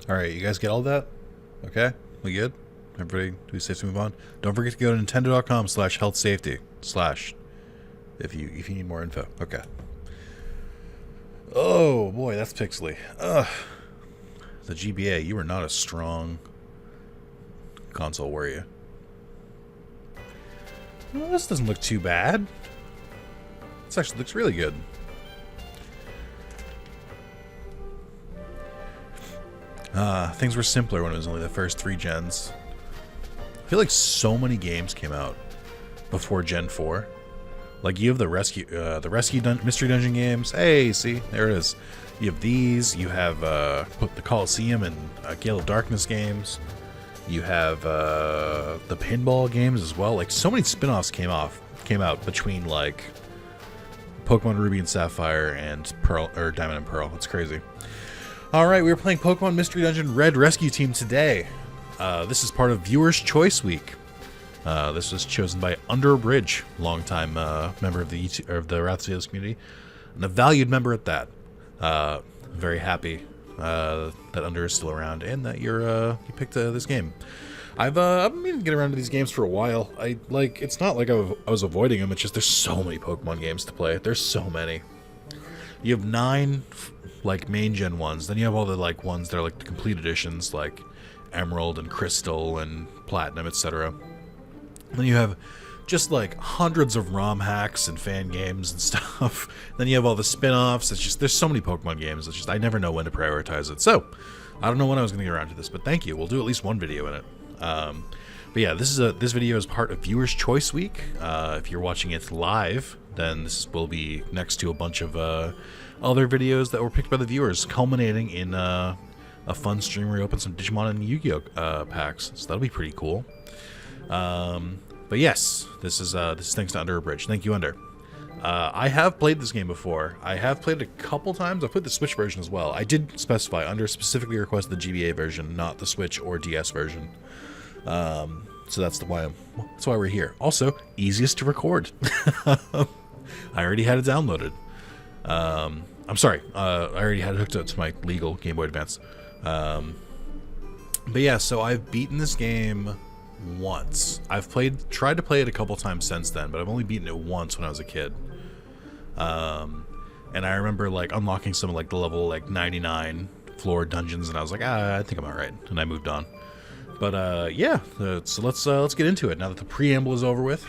Alright, you guys get all that? Okay? We good? Everybody, do we safe to move on? Don't forget to go to nintendo.com/health-safety/ if you need more info. Okay. Oh boy, that's pixely. Ugh. The GBA, you were not a strong console, were you? Well, this doesn't look too bad. This actually looks really good. Things were simpler when it was only the first 3 gens. I feel like so many games came out before Gen 4. Like, you have the Mystery Dungeon games. Hey, see? There it is. You have these. You have the Coliseum and Gale of Darkness games. You have the pinball games as well. Like, so many spin-offs came out between, like, Pokemon Ruby and Sapphire and Diamond and Pearl. It's crazy. Alright, we were playing Pokemon Mystery Dungeon Red Rescue Team today. This is part of Viewers' Choice Week. This was chosen by Abridge, longtime member of the Wrath Zalis community, and a valued member at that. Very happy that Under is still around and that you picked this game. I've been meaning to get around to these games for a while. It's not like I was avoiding them. It's just there's so many Pokemon games to play. There's so many. You have 9 like main gen ones. Then you have all the like ones that are like the complete editions, like Emerald and Crystal and Platinum, etc. Then you have just like hundreds of ROM hacks and fan games and stuff. Then you have all the spin-offs. It's just there's so many Pokemon games. It's just I never know when to prioritize it. So I don't know when I was going to get around to this, but thank you. We'll do at least one video in it. But yeah, this video is part of Viewers' Choice Week. If you're watching it live, then this will be next to a bunch of other videos that were picked by the viewers, culminating in a fun stream where we open some Digimon and Yu-Gi-Oh packs. So that'll be pretty cool. But yes, this is thanks to Under Abridge. Thank you, Under. I have played this game before. I have played it a couple times. I've played the Switch version as well. I did specify Under specifically requested the GBA version, not the Switch or DS version. So that's why we're here. Also, easiest to record. I already had it downloaded. I'm sorry. I already had it hooked up to my legal Game Boy Advance. But yeah, so I've beaten this game once. I've tried to play it a couple times since then, but I've only beaten it once when I was a kid. And I remember like unlocking some of like the level like 99 floor dungeons, and I was like, I think I'm alright, and I moved on. But yeah, so let's get into it now that the preamble is over with.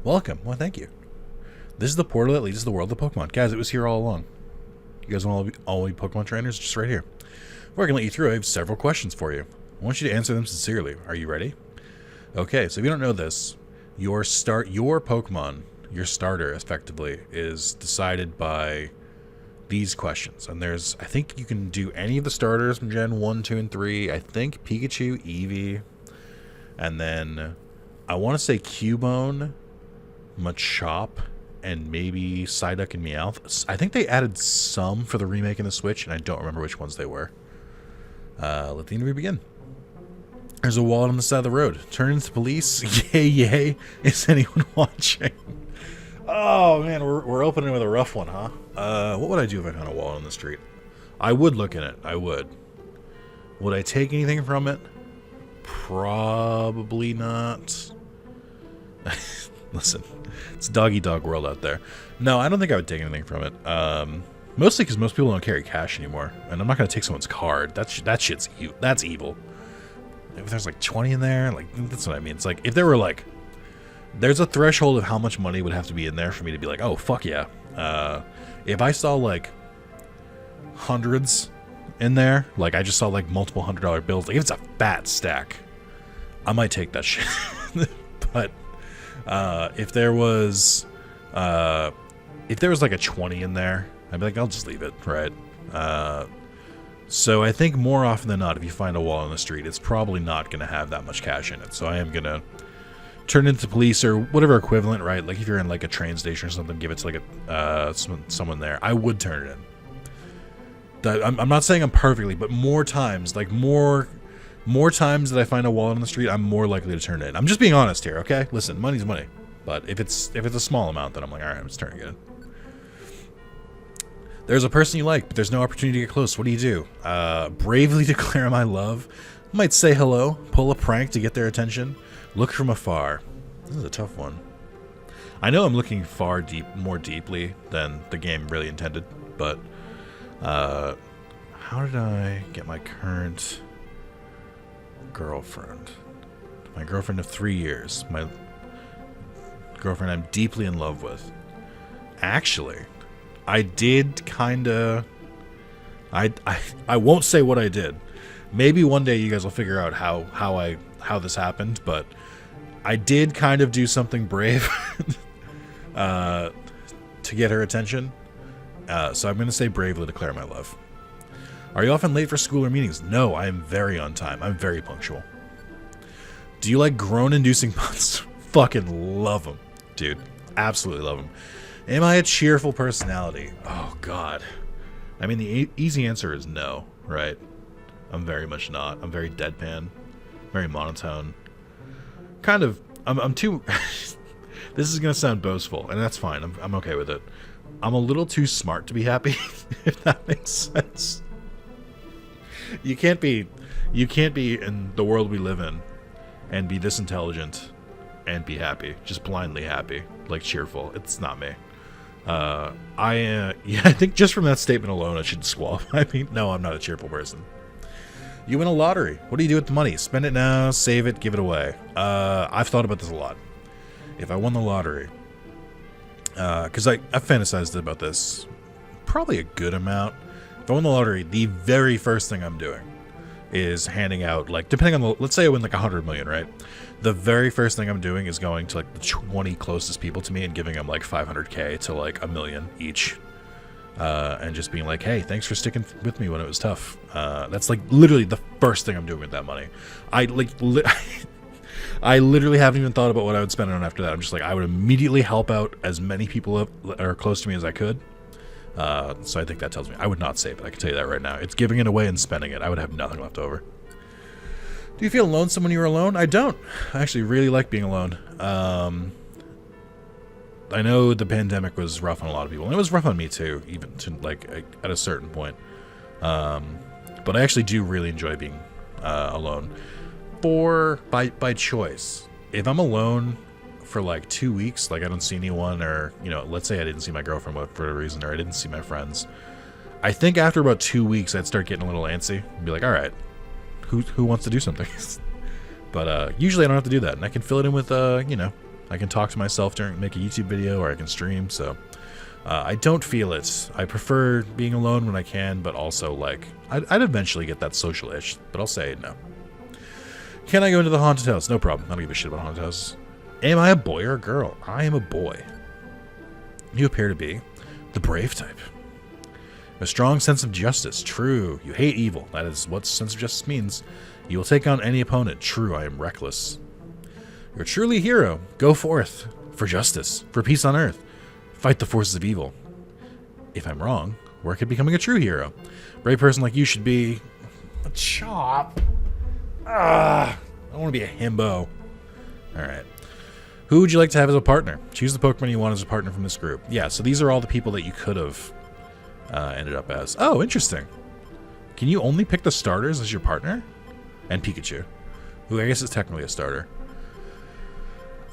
Welcome. Well, thank you. This is the portal that leads to the world of Pokemon. Guys, it was here all along. You guys want to all be Pokemon trainers? Just right here. Before I can let you through, I have several questions for you. I want you to answer them sincerely. Are you ready? Okay, so if you don't know this, your Pokemon, your starter, effectively, is decided by these questions. And I think you can do any of the starters from Gen 1, 2, and 3. I think Pikachu, Eevee, and then I want to say Cubone, Machop, and maybe Psyduck and Meowth. I think they added some for the remake in the Switch, and I don't remember which ones they were. Let the interview begin. There's a wall on the side of the road. Turn into police. Yay, yay. Is anyone watching? Oh, man, we're opening with a rough one, huh? What would I do if I found a wall on the street? I would look in it. I would. Would I take anything from it? Probably not. Listen, it's dog-eat-dog world out there. No, I don't think I would take anything from it. Mostly because most people don't carry cash anymore. And I'm not going to take someone's card. That shit's evil. That's evil. If there's like 20 in there, like, that's what I mean. It's like, if there were like, there's a threshold of how much money would have to be in there for me to be like, oh, fuck yeah. If I saw like hundreds in there, like I just saw like multiple $100 bills, like if it's a fat stack, I might take that shit. But if there was like a 20 in there, I'd be like, I'll just leave it, right? So I think more often than not, if you find a wall on the street, it's probably not going to have that much cash in it. So I am going to turn into police or whatever equivalent, right? Like if you're in like a train station or something, give it to like someone there. I would turn it in. I'm not saying I'm perfectly, but more times, like more times that I find a wall on the street, I'm more likely to turn it in. I'm just being honest here, okay? Listen, money's money. But if it's a small amount, then I'm like, all right, I'm just turning it in. There's a person you like, but there's no opportunity to get close. What do? Bravely declare my love. Might say hello. Pull a prank to get their attention. Look from afar. This is a tough one. I know I'm looking more deeply than the game really intended, but how did I get my current girlfriend? My girlfriend of 3 years. My girlfriend I'm deeply in love with. Actually, I did kinda... I won't say what I did. Maybe one day you guys will figure out how this happened, but I did kind of do something brave to get her attention. So I'm going to say bravely declare my love. Are you often late for school or meetings? No, I am very on time. I'm very punctual. Do you like groan-inducing puns? Fucking love them, dude. Absolutely love them. Am I a cheerful personality? Oh, God. I mean, the easy answer is no, right? I'm very much not. I'm very deadpan, very monotone. Kind of, I'm too... This is going to sound boastful, and that's fine. I'm okay with it. I'm a little too smart to be happy, if that makes sense. You can't be in the world we live in and be this intelligent and be happy. Just blindly happy, like cheerful. It's not me. I think just from that statement alone, I should disqualify me. No, I'm not a cheerful person. You win a lottery. What do you do with the money? Spend it now, save it, give it away. I've thought about this a lot. If I won the lottery, because I've fantasized about this probably a good amount. If I won the lottery, the very first thing I'm doing is handing out, like, depending on let's say I win like 100 million, right? The very first thing I'm doing is going to like the 20 closest people to me and giving them like 500K to like $1 million each. And just being like, hey, thanks for sticking with me when it was tough. That's like literally the first thing I'm doing with that money. I literally haven't even thought about what I would spend it on after that. I'm just like, I would immediately help out as many people that are close to me as I could. So I think that tells me I would not save it. I can tell you that right now. It's giving it away and spending it. I would have nothing left over. Do you feel lonesome when you're alone? I don't. I actually really like being alone. I know the pandemic was rough on a lot of people, and it was rough on me too, even to like at a certain point. But I actually do really enjoy being alone, by choice. If I'm alone for like 2 weeks, like I don't see anyone, or let's say I didn't see my girlfriend for a reason, or I didn't see my friends, I think after about 2 weeks I'd start getting a little antsy and be like, all right, who wants to do something? But usually I don't have to do that, and I can fill it in with I can talk to myself make a YouTube video, or I can stream. So I don't feel it. I prefer being alone when I can, but also like I'd eventually get that social itch, but I'll say no. Can I go into the haunted house? No problem. I don't give a shit about haunted houses. Am I a boy or a girl? I am a boy. You appear to be the brave type. A strong sense of justice. True. You hate evil. That is what sense of justice means. You will take on any opponent. True. I am reckless. You're truly a hero. Go forth for justice, for peace on earth. Fight the forces of evil. If I'm wrong, work at becoming a true hero. Brave person like you should be a chop. I don't want to be a himbo. Alright. Who would you like to have as a partner? Choose the Pokemon you want as a partner from this group. Yeah, so these are all the people that you could have ended up as. Oh, interesting. Can you only pick the starters as your partner? And Pikachu, who I guess is technically a starter.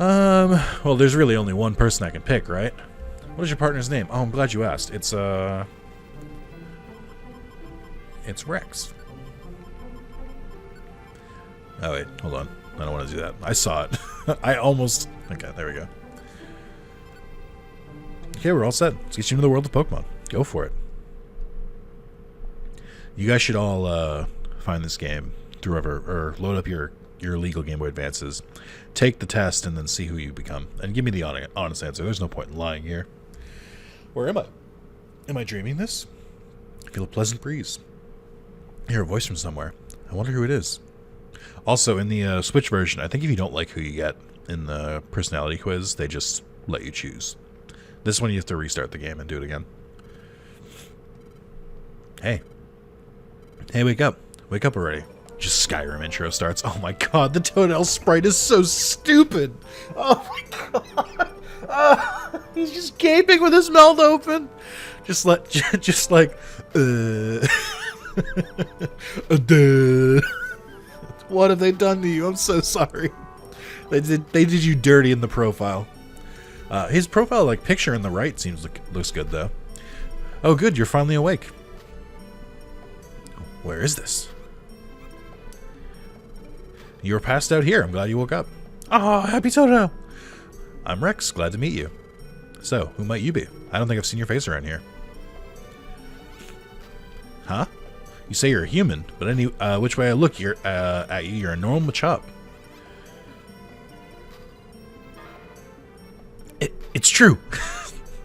Well, there's really only one person I can pick, right? What is your partner's name? Oh, I'm glad you asked. It's Rex. Oh, wait, hold on. I don't want to do that. I saw it. I almost... Okay, there we go. Okay, we're all set. Let's get you into the world of Pokemon. Go for it. You guys should all find this game through or load up your legal Game Boy Advances, take the test, and then see who you become. And give me the honest answer. There's no point in lying here. Where am I? Am I dreaming this? I feel a pleasant breeze. I hear a voice from somewhere. I wonder who it is. Also, in the Switch version, I think if you don't like who you get in the personality quiz, they just let you choose. This one you have to restart the game and do it again. Hey. Hey, wake up. Wake up already. Just Skyrim intro starts. Oh my god, the Toadette sprite is so stupid. Oh my god. He's just gaping with his mouth open. Just like, What have they done to you? I'm so sorry. They did you dirty in the profile. His profile, like, picture in the right looks good, though. Oh, good, you're finally awake. Where is this? You were passed out here. I'm glad you woke up. Oh, happy Toto. I'm Rex. Glad to meet you. So, who might you be? I don't think I've seen your face around here. Huh? You say you're a human, but which way I look at you, you're a normal Machop. It's true.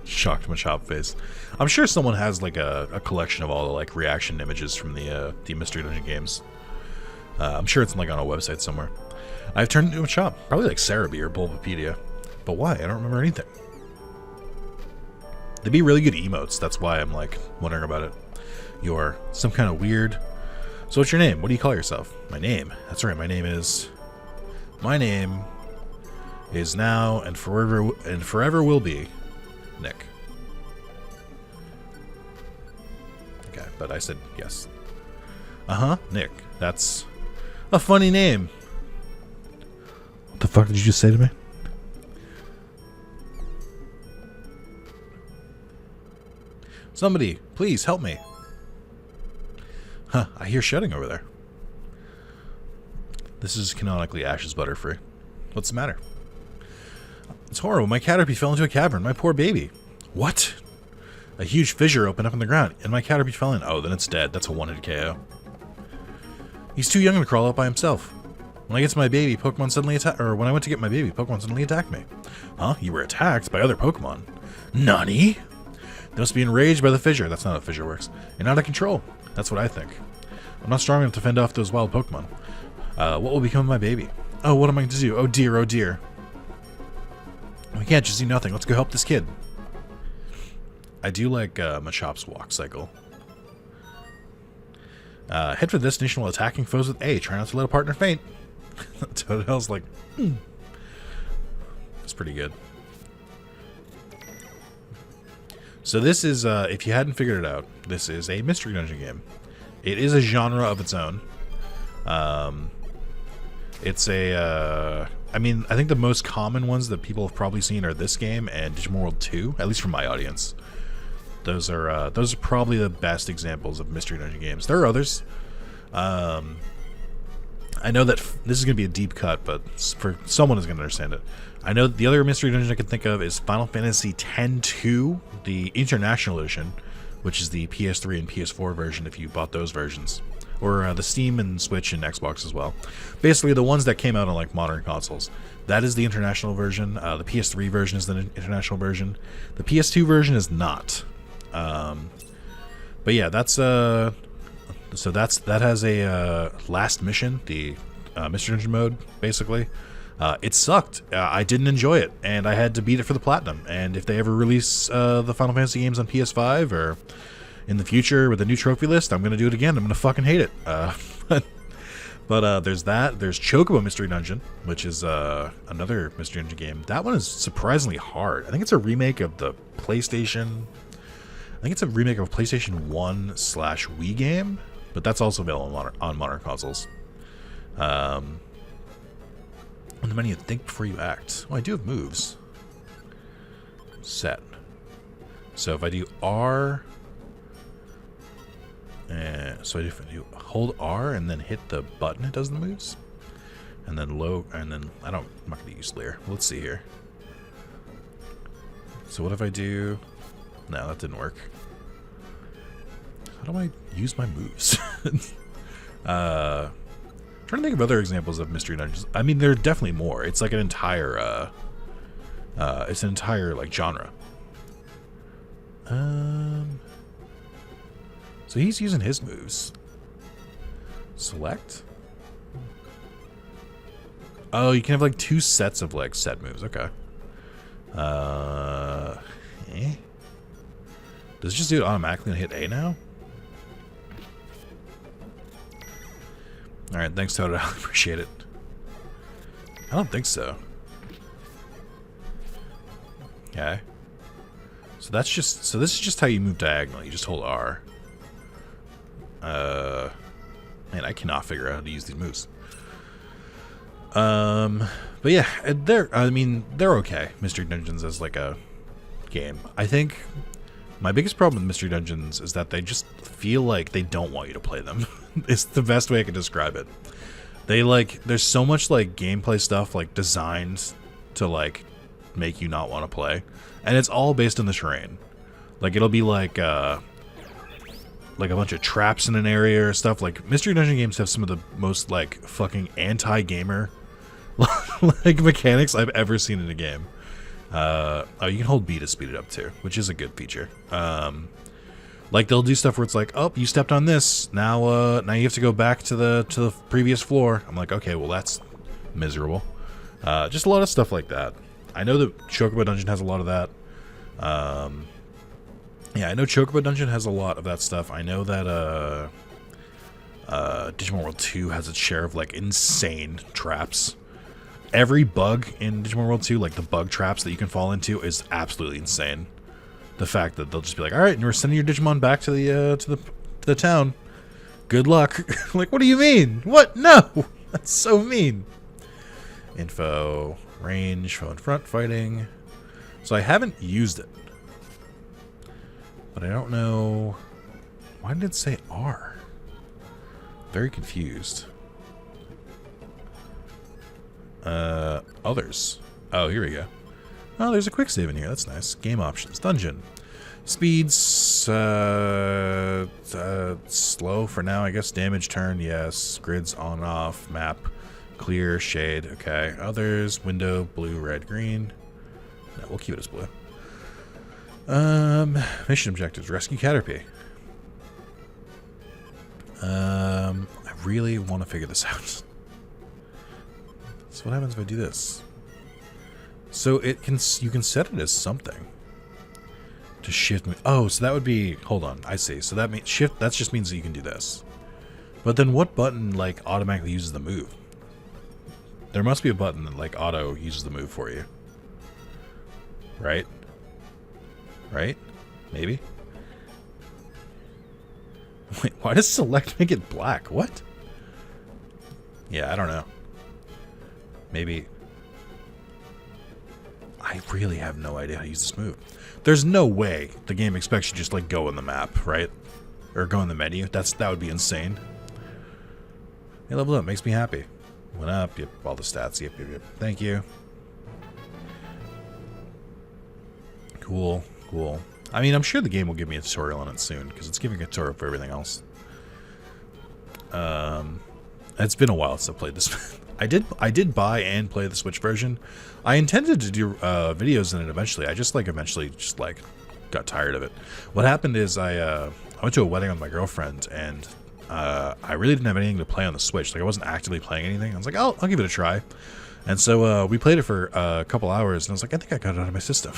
Shocked Machop face. I'm sure someone has like a collection of all the like reaction images from the Mystery Dungeon games. I'm sure it's like on a website somewhere. I've turned into a Machop, probably like Cerebi or Bulbapedia. But why? I don't remember anything. They'd be really good emotes. That's why I'm like wondering about it. You're some kind of weird. So what's your name? What do you call yourself? My name. That's right. My name is now and forever will be Nick. Okay, but I said yes. Nick. That's a funny name. What the fuck did you just say to me? Somebody, please help me. Huh, I hear shouting over there. This is canonically Ash's Butterfree. What's the matter? It's horrible. My Caterpie fell into a cavern. My poor baby. What? A huge fissure opened up in the ground, and my Caterpie fell in. Oh, then it's dead. That's a one-hit KO. He's too young to crawl out by himself. When I get to my baby, Pokemon suddenly attacked. Or when I went to get my baby, Pokemon suddenly attacked me. Huh? You were attacked by other Pokemon? Nani? They must be enraged by the fissure. That's not how fissure works. You're not out of control. That's what I think. I'm not strong enough to fend off those wild Pokemon. What will become of my baby? Oh, what am I going to do? Oh dear, oh dear. We can't just do nothing. Let's go help this kid. I do like Machop's walk cycle. Head for the destination while attacking foes with A. Try not to let a partner faint. Totodale's like, That's pretty good. So this is, if you hadn't figured it out, this is a Mystery Dungeon game. It is a genre of its own. It's a, I mean, I think the most common ones that people have probably seen are this game and Digimon World 2, at least from my audience. Those are probably the best examples of Mystery Dungeon games. There are others. I know that this is going to be a deep cut, but for someone who's going to understand it. I know the other Mystery Dungeon I can think of is Final Fantasy X-2, the International Edition, which is the PS3 and PS4 version if you bought those versions. Or the Steam and Switch and Xbox as well. Basically, the ones that came out on like modern consoles. That is the international version. The PS3 version is the international version. The PS2 version is not. But yeah, that's that has a last mission, the Mystery Dungeon mode, basically. It sucked. I didn't enjoy it, and I had to beat it for the platinum. And if they ever release the Final Fantasy games on PS5 or in the future with a new trophy list, I'm gonna do it again. I'm gonna fucking hate it. But there's that. There's Chocobo Mystery Dungeon, which is another Mystery Dungeon game. That one is surprisingly hard. I think it's a remake of the PlayStation. I think it's a remake of a PlayStation 1/Wii game, but that's also available on modern consoles. On the menu, think before you act. Oh, I do have moves. Set. So if I do R, so if I do hold R and then hit the button, it does the moves. And then low, and then I'm not going to use Leer. Let's see here. So what if I do? No, that didn't work. How do I use my moves? Trying to think of other examples of Mystery Dungeons. I mean, there are definitely more. It's like an entire, like genre. So he's using his moves. Select. Oh, you can have like 2 sets of like set moves. Okay. Does it just do it automatically and hit A now? Alright, thanks, Toto. I appreciate it. I don't think so. Okay. So that's just, so this is just how you move diagonally. You just hold R. Man, I cannot figure out how to use these moves. But yeah, I mean, they're okay. Mystery Dungeons as like a game. I think my biggest problem with Mystery Dungeons is that they just feel like they don't want you to play them. It's the best way I can describe it. They like, there's so much like gameplay stuff like designed to like make you not want to play, and it's all based on the terrain. Like it'll be like a bunch of traps in an area or stuff. Like Mystery Dungeon games have some of the most like fucking anti-gamer like mechanics I've ever seen in a game. Oh, you can hold B to speed it up too, which is a good feature. Like they'll do stuff where it's like, oh, you stepped on this, now you have to go back to the previous floor. I'm like, okay, well that's miserable. Just a lot of stuff like that. I know that Chocobo Dungeon has a lot of that. Yeah, I know Chocobo Dungeon has a lot of that stuff. I know that Digimon World 2 has its share of like insane traps. Every bug in Digimon World 2, like the bug traps that you can fall into, is absolutely insane. The fact that they'll just be like, all right, and we're sending your Digimon back to the town. Good luck. Like, what do you mean? What? No, that's so mean. Info, range, phone front fighting. So I haven't used it, but I don't know. Why did it say R? Very confused. Others. Oh, here we go. Oh, there's a quick save in here. That's nice. Game options. Dungeon. Speeds. Slow for now, I guess. Damage turn, yes. Grids on off. Map. Clear. Shade. Okay. Others. Window. Blue, red, green. No, we'll keep it as blue. Mission objectives. Rescue Caterpie. I really want to figure this out. So what happens if I do this? So you can set it as something to shift me. Oh, so that would be, hold on, I see. So that means shift, that just means that you can do this. But then what button like automatically uses the move? There must be a button that like auto uses the move for you. Right? Right? Maybe? Wait, why does select make it black? What? Yeah, I don't know. Maybe. I really have no idea how to use this move. There's no way the game expects you to just like go in the map, right? Or go in the menu. That would be insane. Hey, level up makes me happy. Went up, yep, all the stats, yep. Thank you. Cool. I mean, I'm sure the game will give me a tutorial on it soon, because it's giving a tutorial for everything else. It's been a while since I played this. I did buy and play the Switch version. I intended to do videos in it eventually. I just eventually got tired of it. What happened is I went to a wedding with my girlfriend, and I really didn't have anything to play on the Switch. Like I wasn't actively playing anything. I was like, I'll give it a try. And so we played it for a couple hours, and I was like, I think I got it out of my system.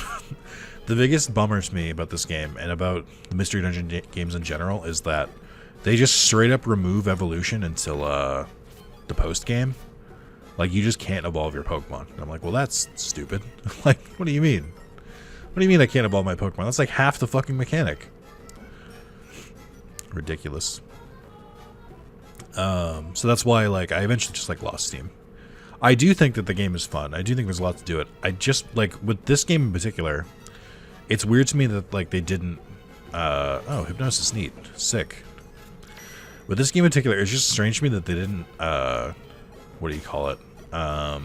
The biggest bummer to me about this game and about the Mystery Dungeon games in general is that they just straight up remove evolution until the post game. Like, you just can't evolve your Pokemon. And I'm like, well, that's stupid. Like, what do you mean? What do you mean I can't evolve my Pokemon? That's like half the fucking mechanic. Ridiculous. So that's why, like, I eventually just, like, lost steam. I do think that the game is fun. I do think there's a lot to do it. I just, like, with this game in particular, it's weird to me that, like, they didn't... oh, Hypnosis, neat. Sick. With this game in particular, it's just strange to me that they didn't, what do you call it? I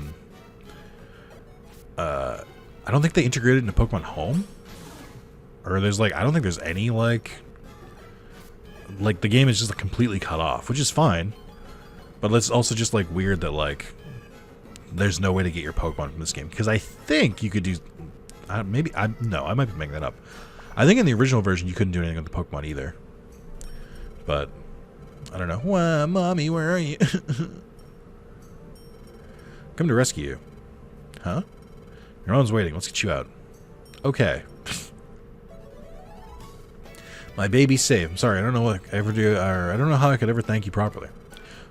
don't think they integrated into Pokemon Home. Or there's, like, I don't think there's any, like, the game is just completely cut off, which is fine. But it's also just, like, weird that, like, there's no way to get your Pokemon from this game. Because I think you could do... no, I might be making that up. I think in the original version you couldn't do anything with the Pokemon either. But, I don't know. Well, Mommy, where are you? Come to rescue you. Huh? Your mom's waiting. Let's get you out. Okay. My baby's safe. I'm sorry, I don't know what I ever do, or I don't know how I could ever thank you properly.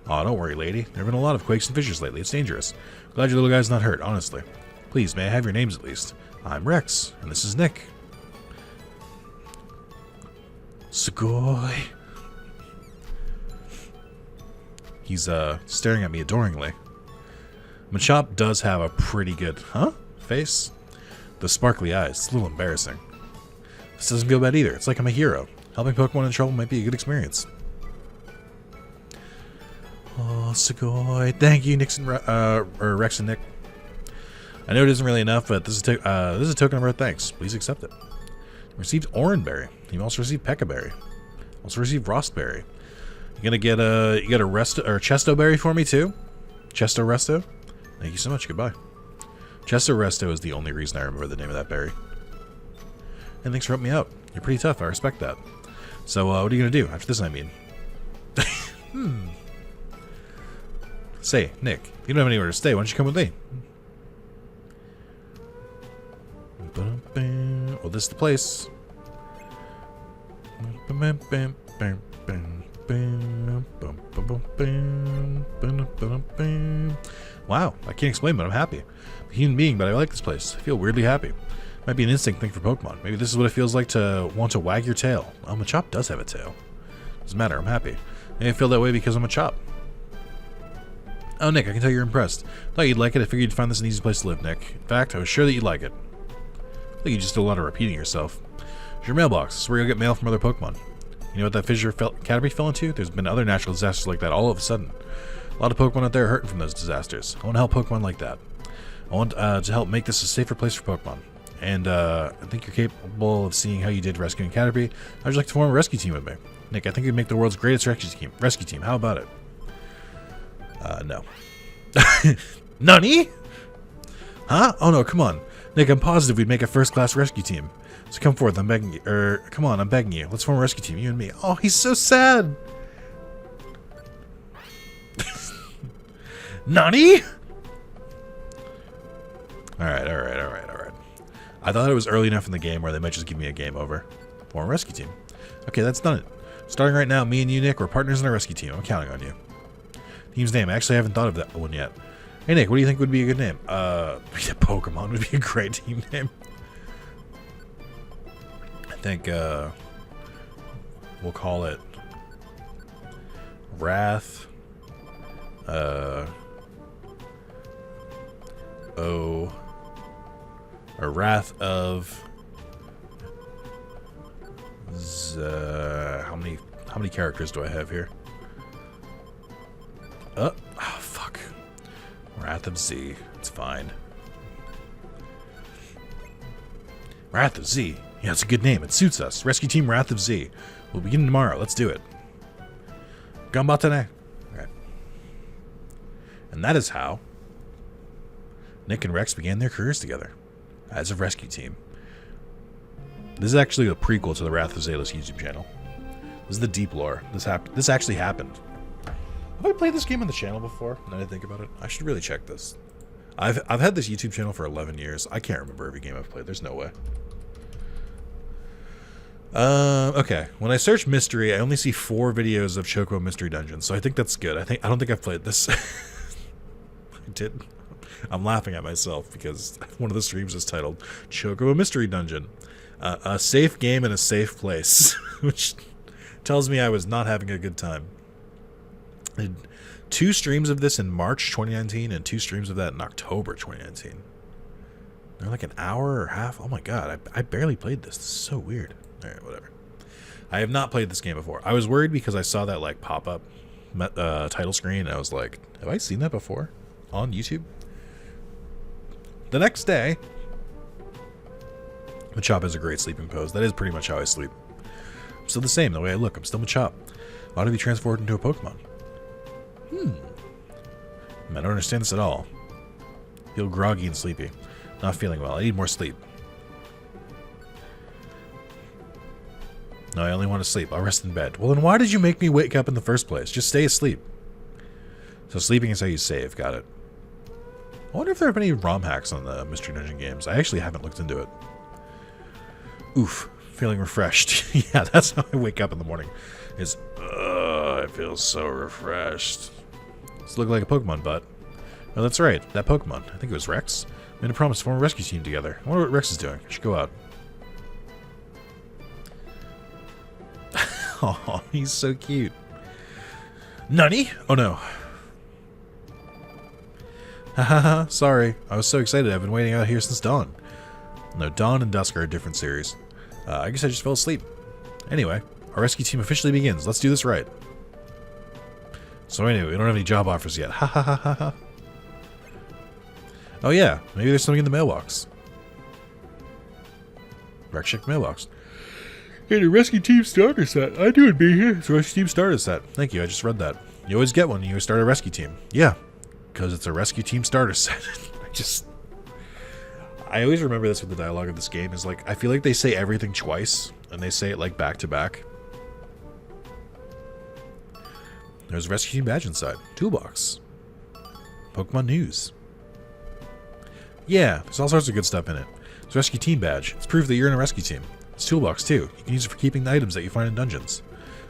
Oh, don't worry, lady. There have been a lot of quakes and fissures lately. It's dangerous. Glad your little guy's not hurt, honestly. Please, may I have your names at least? I'm Rex, and this is Nick. Sugoi. He's staring at me adoringly. Machop does have a pretty good, face. The sparkly eyes, it's a little embarrassing. This doesn't feel bad either. It's like I'm a hero. Helping Pokemon in trouble might be a good experience. Oh, Sugoi. Thank you, Rex and Nick. I know it isn't really enough, but this is a token of our thanks. Please accept it. Received Oranberry. You also received Pekkaberry. Also received Rostberry. You gonna get a Chesto Berry for me too? Chesto Resto? Thank you so much. Goodbye. Chesto Resto is the only reason I remember the name of that berry. And thanks for helping me out. You're pretty tough. I respect that. So what are you gonna do after this? I mean, Say, Nick, if you don't have anywhere to stay, why don't you come with me? Well, this is the place. Wow, I can't explain, but I'm happy. I'm a human being, but I like this place. I feel weirdly happy. Might be an instinct thing for Pokemon. Maybe this is what it feels like to want to wag your tail. Oh, Machop does have a tail. Doesn't matter, I'm happy. Maybe I feel that way because I'm Machop. Oh, Nick, I can tell you're impressed. Thought you'd like it. I figured you'd find this an easy place to live, Nick. In fact, I was sure that you'd like it. I think you just do a lot of repeating yourself. It's your mailbox. It's where you'll get mail from other Pokemon. You know what that fissure Caterpie fell into? There's been other natural disasters like that all of a sudden. A lot of Pokemon out there are hurting from those disasters. I want to help Pokemon like that. I want to help make this a safer place for Pokemon. And I think you're capable of seeing how you did rescuing Caterpie. I'd like to form a rescue team with me. Nick, I think you'd make the world's greatest rescue team. How about it? No. Nani? Huh? Oh no, come on. Nick, I'm positive we'd make a first-class rescue team. So come forth, I'm begging you. Come on, I'm begging you. Let's form a rescue team, you and me. Oh, he's so sad. Nani? Alright. I thought it was early enough in the game where they might just give me a game over. Form a rescue team. Okay, that's done it. Starting right now, me and you, Nick, we're partners in a rescue team. I'm counting on you. Team's name. I actually haven't thought of that one yet. Hey, Nick, what do you think would be a good name? Pokemon would be a great team name. I think, we'll call it Wrath, or Wrath of how many characters do I have here? Oh, fuck. Wrath of Z. It's fine. Wrath of Z. Yeah, it's a good name. It suits us. Rescue Team Wrath of Z. We'll begin tomorrow. Let's do it. Gambatane. Alright. And that is how Nick and Rex began their careers together as a rescue team. This is actually a prequel to the Wrath of Zalis YouTube channel. This is the deep lore. This actually happened. Have I played this game on the channel before? Now that I think about it, I should really check this. I've had this YouTube channel for 11 years. I can't remember every game I've played. There's no way. Okay. When I search mystery, I only see 4 videos of Chocobo Mystery Dungeon, so I think that's good. I don't think I've played this. I did. I'm laughing at myself because one of the streams is titled Chocobo Mystery Dungeon, a safe game in a safe place, which tells me I was not having a good time. I did 2 streams of this in March 2019 and 2 streams of that in October 2019. They're like an hour or half. Oh my god, I barely played this. This is so weird. Alright, whatever. I have not played this game before. I was worried because I saw that like pop-up title screen and I was like, have I seen that before on YouTube? The next day, Machop has a great sleeping pose. That is pretty much how I sleep. I'm still the same, the way I look. I'm still Machop. Why to be transformed into a Pokemon? I don't understand this at all. Feel groggy and sleepy. Not feeling well. I need more sleep. No, I only want to sleep. I'll rest in bed. Well, then why did you make me wake up in the first place? Just stay asleep. So sleeping is how you save. Got it. I wonder if there have any ROM hacks on the Mystery Dungeon games. I actually haven't looked into it. Oof. Feeling refreshed. Yeah, that's how I wake up in the morning. I feel so refreshed. Does it look like a Pokemon butt? Oh, that's right. That Pokemon. I think it was Rex. Made a promise to form a rescue team together. I wonder what Rex is doing. I should go out. Oh, he's so cute. Nani? Oh no. Hahaha, sorry. I was so excited. I've been waiting out here since dawn. No, dawn and dusk are a different series. I guess I just fell asleep. Anyway, our rescue team officially begins. Let's do this right. So anyway, we don't have any job offers yet. Ha ha ha ha ha. Oh yeah, maybe there's something in the mailbox. Rex check the mailbox. Hey, the rescue team starter set. I knew it'd be here. It's a rescue team starter set. Thank you, I just read that. You always get one when you start a rescue team. Yeah, because it's a rescue team starter set. I always remember this with the dialogue of this game, is like, I feel like they say everything twice, and they say it like back to back. There's a rescue team badge inside. Toolbox. Pokemon news. Yeah, there's all sorts of good stuff in it. It's a rescue team badge. It's proof that you're in a rescue team. It's toolbox too. You can use it for keeping the items that you find in dungeons.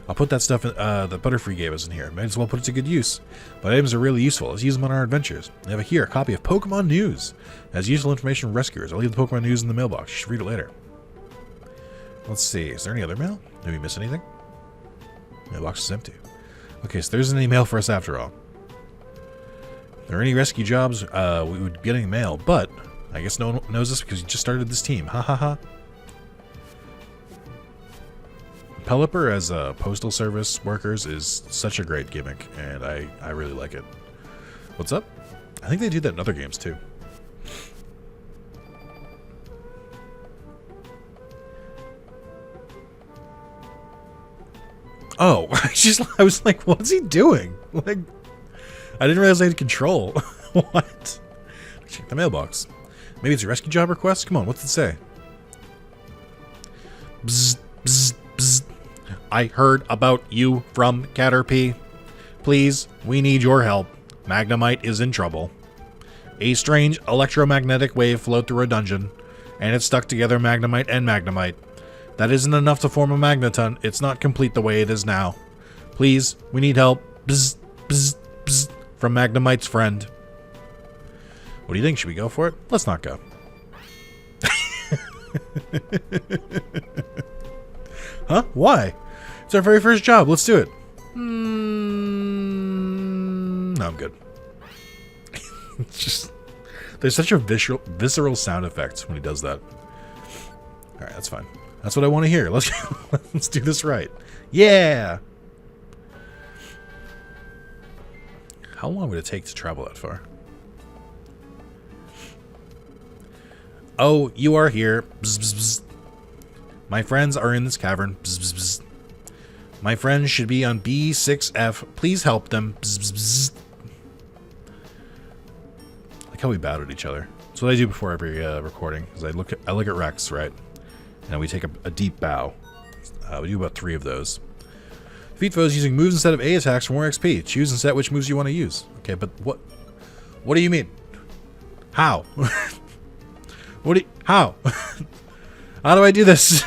I'll put that stuff in, that Butterfree gave us in here. Might as well put it to good use. But items are really useful. Let's use them on our adventures. I have here a copy of Pokemon News. It has useful information from rescuers. I'll leave the Pokemon News in the mailbox. You should read it later. Let's see. Is there any other mail? Did we miss anything? Mailbox is empty. Okay, so there isn't any mail for us after all. If there are any rescue jobs, we would be getting mail, but I guess no one knows this because you just started this team. Ha ha ha. Pelipper as postal service workers is such a great gimmick, and I really like it. What's up? I think they do that in other games too. Oh, I was like, what's he doing? Like, I didn't realize I had control. What? Check the mailbox. Maybe it's a rescue job request? Come on, what's it say? Bzz, bzz, bzz. I heard about you from Caterpie. Please, we need your help. Magnemite is in trouble. A strange electromagnetic wave flowed through a dungeon, and it stuck together Magnemite and Magnemite. That isn't enough to form a Magneton. It's not complete the way it is now. Please, we need help. Bzz, bzz, bzz. From Magnemite's friend. What do you think? Should we go for it? Let's not go. Huh? Why? It's our very first job. Let's do it. No, I'm good. It's just... There's such a visceral sound effect when he does that. Alright, that's fine. That's what I want to hear. Let's do this right. Yeah! How long would it take to travel that far? Oh, you are here. Bzz, bzz, bzz. My friends are in this cavern. Bzz, bzz, bzz. My friends should be on B6F. Please help them. Bzz, bzz, bzz. I like how we bowed at each other. That's what I do before every recording. Is I look at Rex, right? And we take a deep bow. We do about 3 of those. Defeat foes using moves instead of A attacks for more XP. Choose and set which moves you want to use. Okay, but what do you mean? How? How? How do I do this?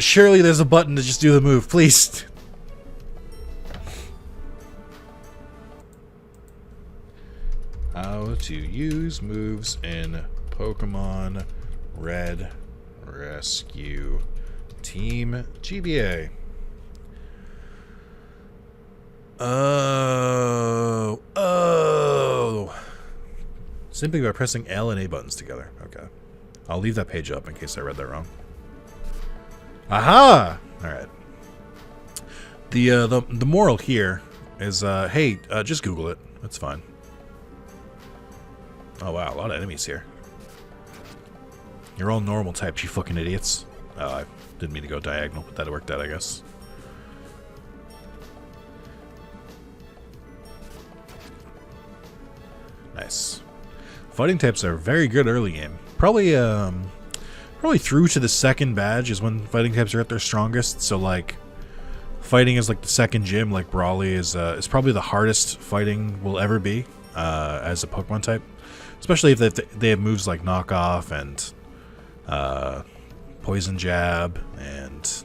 Surely there's a button to just do the move, please. How to use moves in Pokemon Red Rescue Team GBA. Oh. Simply by pressing L and A buttons together. Okay. I'll leave that page up in case I read that wrong. Aha! Alright. The moral here is, hey, just Google it. That's fine. Oh wow, a lot of enemies here. You're all normal types, you fucking idiots. Oh, I didn't mean to go diagonal, but that worked out, I guess. Nice. Fighting types are very good early game. Probably through to the second badge is when fighting types are at their strongest. So like, fighting is like the second gym. Like Brawly is probably the hardest fighting will ever be as a Pokemon type, especially if they have moves like Knock Off and Poison Jab and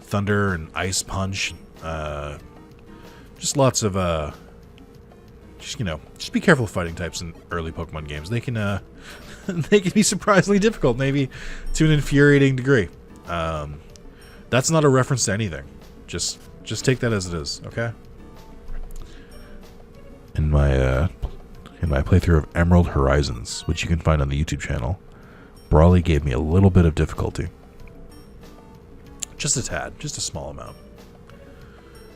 Thunder and Ice Punch. Just lots of just, just be careful of fighting types in early Pokemon games. They can, they can be surprisingly difficult, maybe to an infuriating degree. That's not a reference to anything. Just take that as it is, okay? In my playthrough of Emerald Horizons, which you can find on the YouTube channel, Brawly gave me a little bit of difficulty. Just a tad, just a small amount.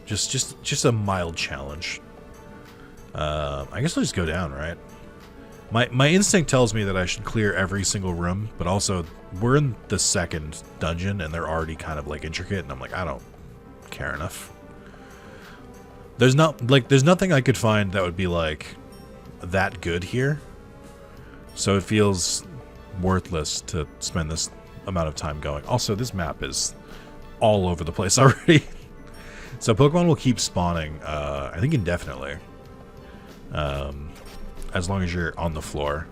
Just a mild challenge. I guess I'll just go down, right? My instinct tells me that I should clear every single room, but also we're in the second dungeon and they're already kind of like intricate, and I'm like, I don't care enough. There's nothing I could find that would be like that good here, so it feels worthless to spend this amount of time going. Also, this map is all over the place already. So Pokemon will keep spawning, I think indefinitely. As long as you're on the floor.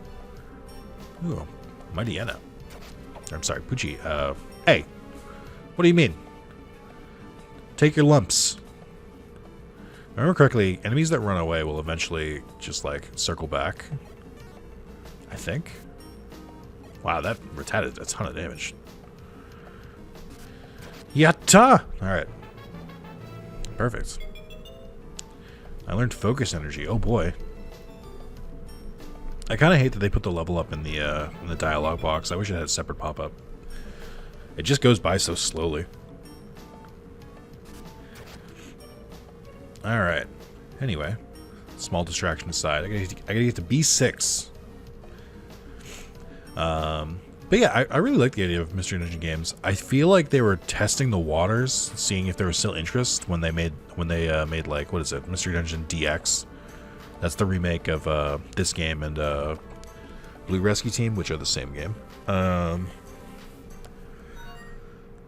Ooh, Mightyena. I'm sorry, Poochie. Hey, what do you mean? Take your lumps. If I remember correctly, enemies that run away will eventually just, like, circle back. I think. Wow, that Rattata a ton of damage. Yatta! Alright. Perfect. I learned focus energy. Oh boy. I kind of hate that they put the level up in the dialogue box. I wish it had a separate pop-up. It just goes by so slowly. Alright. Anyway. Small distraction aside. I gotta get to B6. But yeah, I really like the idea of Mystery Dungeon games. I feel like they were testing the waters, seeing if there was still interest when they made like, what is it, Mystery Dungeon DX. That's the remake of this game and Blue Rescue Team, which are the same game.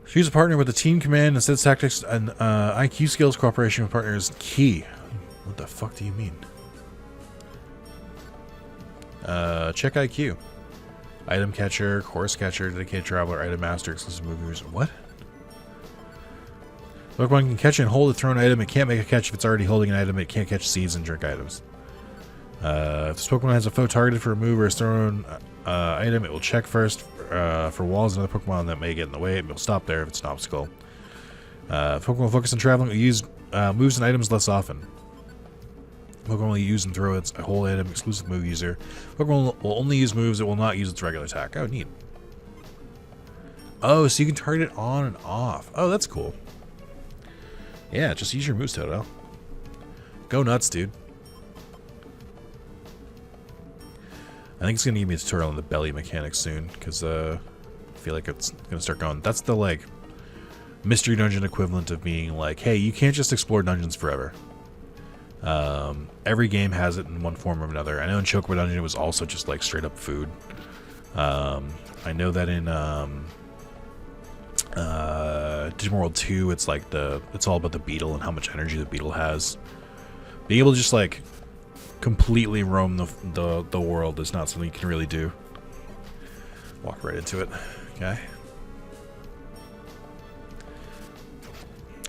Choose a partner with a team command instead of tactics and IQ skills. Cooperation with partners key. What the fuck do you mean? Check IQ. Item catcher, course catcher, dedicated traveler, item master, exclusive movers. What? Pokemon can catch and hold a thrown item. It can't make a catch if it's already holding an item. It can't catch seeds and drink items. If this Pokemon has a foe targeted for a move or a thrown item, it will check first for walls and other Pokemon that may get in the way. It will stop there if it's an obstacle. Pokemon will focus on traveling. It will use moves and items less often. Pokemon will use and throw its whole item, exclusive move user. Pokemon will only use moves, it will not use its regular attack. Oh, neat. Oh, so you can target it on and off. Oh, that's cool. Yeah, just use your moves, Toto. Go nuts, dude. I think it's going to give me a tutorial on the belly mechanics soon, because I feel like it's going to start going. That's the, like, Mystery Dungeon equivalent of being like, hey, you can't just explore dungeons forever. Every game has it in one form or another. I know in Chocobo Dungeon it was also just like straight up food. I know that in Digimon World 2 it's like it's all about the beetle and how much energy the beetle has. Being able to just like completely roam the world is not something you can really do. Walk right into it. Okay.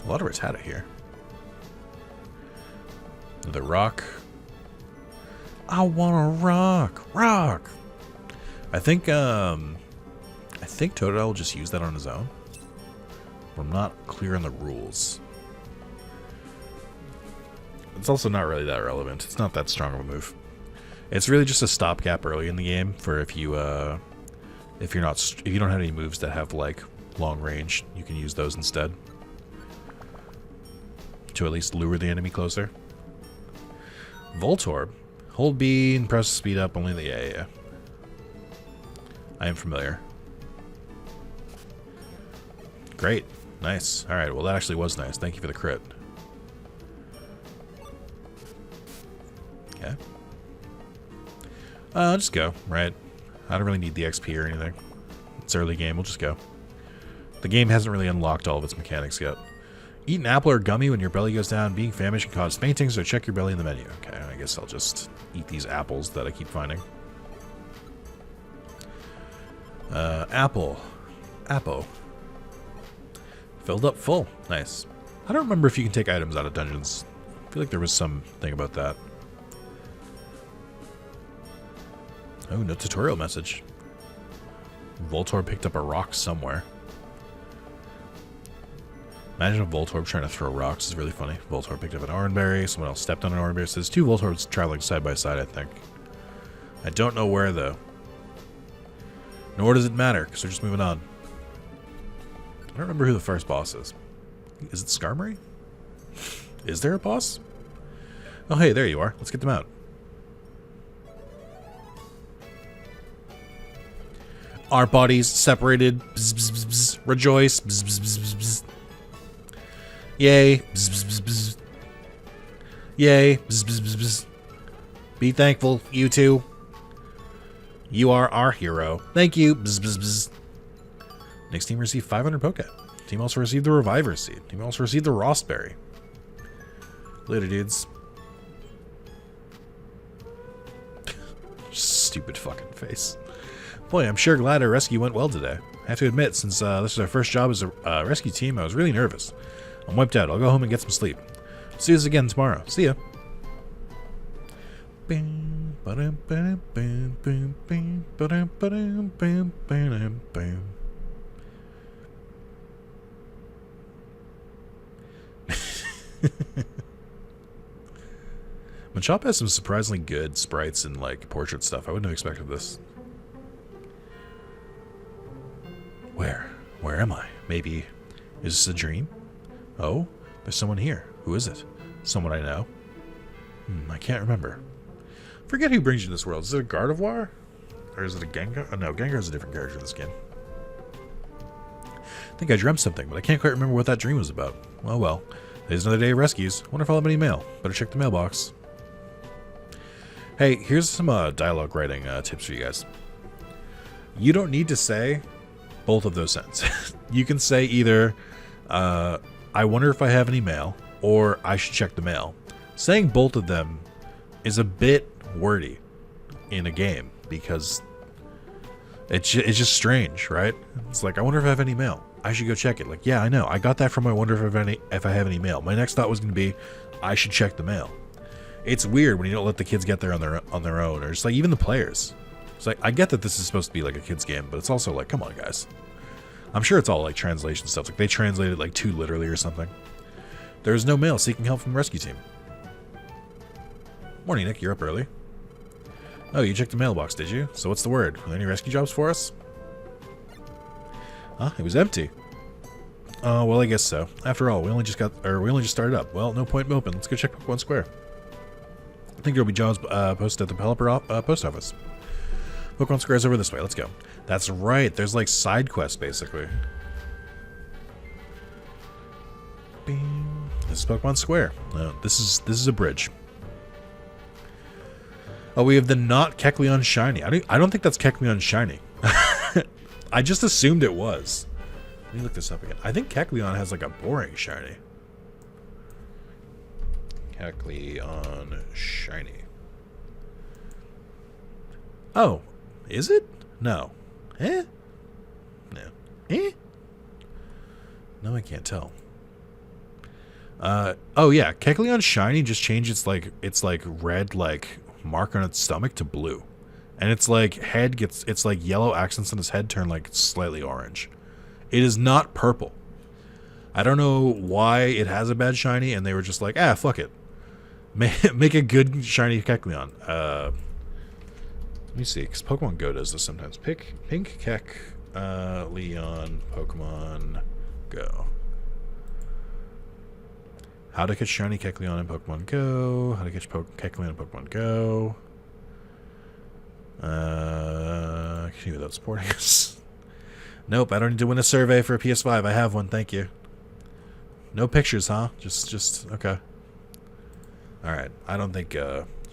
A lot of Rattata here. The rock. I want to rock. I think Totodile will just use that on his own. But I'm not clear on the rules. It's also not really that relevant. It's not that strong of a move. It's really just a stopgap early in the game for if you don't have any moves that have like long range, you can use those instead to at least lure the enemy closer. Voltorb. Hold B and press speed up only the... Yeah. I am familiar. Great. Nice. Alright, well that actually was nice. Thank you for the crit. Okay. I'll just go, right? I don't really need the XP or anything. It's early game, we'll just go. The game hasn't really unlocked all of its mechanics yet. Eat an apple or gummy when your belly goes down. Being famished can cause fainting, so check your belly in the menu. Okay, I guess I'll just eat these apples that I keep finding. Apple. Filled up full. Nice. I don't remember if you can take items out of dungeons. I feel like there was some thing about that. Oh, no tutorial message. Voltorb picked up a rock somewhere. Imagine a Voltorb trying to throw rocks. It's really funny. Voltorb picked up an orangeberry. Someone else stepped on an orangeberry. So there's two Voltorbs traveling side by side, I think. I don't know where, though. Nor does it matter, because they're just moving on. I don't remember who the first boss is. Is it Skarmory? Is there a boss? Oh, hey, there you are. Let's get them out. Our bodies separated. Bzz, bzz, bzz, bzz. Rejoice. Bzz, bzz, bzz, bzz, bzz. Yay. Bzz, bzz, bzz, bzz. Yay. Bzz, bzz, bzz, bzz. Be thankful, you two. You are our hero. Thank you. Bzz, bzz, bzz. Next team received 500 Poké. Team also received the Reviver Seed. Team also received the Rostberry. Later, dudes. Stupid fucking face. Boy, I'm sure glad our rescue went well today. I have to admit, since this is our first job as a rescue team, I was really nervous. I'm wiped out. I'll go home and get some sleep. See us again tomorrow. See ya. Machop has some surprisingly good sprites and like portrait stuff. I wouldn't have expected this. Where am I? Maybe, is this a dream? Oh, there's someone here. Who is it? Someone I know? I can't remember. Forget who brings you to this world. Is it a Gardevoir? Or is it a Gengar? Oh no, Gengar is a different character in this game. I think I dreamt something, but I can't quite remember what that dream was about. Well. Today's another day of rescues. Wonder if I'll have any mail. Better check the mailbox. Hey, here's some dialogue writing tips for you guys. You don't need to say both of those sentences. You can say either, I wonder if I have any mail, or I should check the mail. Saying both of them is a bit wordy in a game, because it's just strange, right? It's like, I wonder if I have any mail. I should go check it. Like, yeah, I know. I got that from I wonder if I have any mail. My next thought was going to be, I should check the mail. It's weird when you don't let the kids get there on their own, or just like even the players. It's like, I get that this is supposed to be like a kid's game, but it's also like, come on, guys. I'm sure it's all like translation stuff. Like they translated like too literally or something. There's no mail. Seeking help from the rescue team. Morning, Nick. You're up early. Oh, you checked the mailbox, did you? So what's the word? Were there any rescue jobs for us? Huh? It was empty. Oh, well, I guess so. After all, we only just started up. Well, no point moping. Let's go check Pokemon Square. I think there'll be jobs posted at the developer post office. Pokemon Square is over this way. Let's go. That's right. There's like side quests, basically. Bing. This is Pokemon Square. This is a bridge. Oh, we have the not Kecleon Shiny. I don't think that's Kecleon Shiny. I just assumed it was. Let me look this up again. I think Kecleon has like a boring shiny. Kecleon Shiny. Oh, is it? No. Eh? No. Eh? No, I can't tell. Oh yeah, Kecleon Shiny just changed its like red like mark on its stomach to blue. And it's like it's like yellow accents on its head turn like slightly orange. It is not purple. I don't know why it has a bad shiny, and they were just like, fuck it. Make a good shiny Kecleon. Let me see, because Pokemon Go does this sometimes. Pink Kecleon Pokemon Go. How to catch shiny Kecleon in Pokemon Go. How to catch Kecleon in Pokemon Go. Continue without supporting us. Nope, I don't need to win a survey for a PS5. I have one, thank you. No pictures, huh? Just okay. Alright, I don't think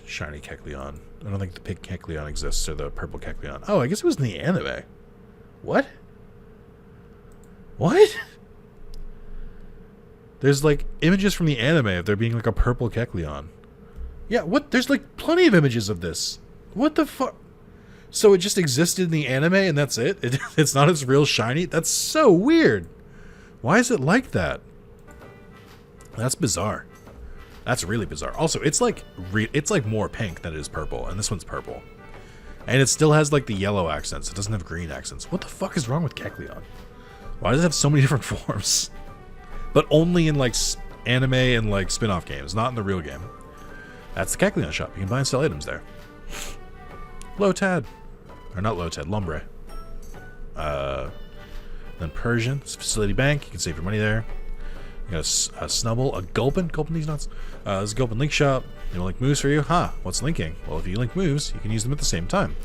shiny Kecleon. I don't think the pink Kecleon exists, or the purple Kecleon. Oh, I guess it was in the anime. What? What? There's like images from the anime of there being like a purple Kecleon. Yeah, what? There's like plenty of images of this. What the fuck? So it just existed in the anime and that's it? It's not its real shiny? That's so weird. Why is it like that? That's bizarre. That's really bizarre. Also, it's like more pink than it is purple, and this one's purple. And it still has like the yellow accents. It doesn't have green accents. What the fuck is wrong with Kecleon? Why does it have so many different forms? But only in like anime and like spin-off games, not in the real game. That's the Kecleon shop. You can buy and sell items there. Lotad. Or not Lotad, Lumbre. Then Persian. It's a facility bank. You can save your money there. You got a Snubble, a Gulpin. Gulpin these nuts. There's a Gulpin link shop. You link moves for you? Huh, what's linking? Well, if you link moves, you can use them at the same time.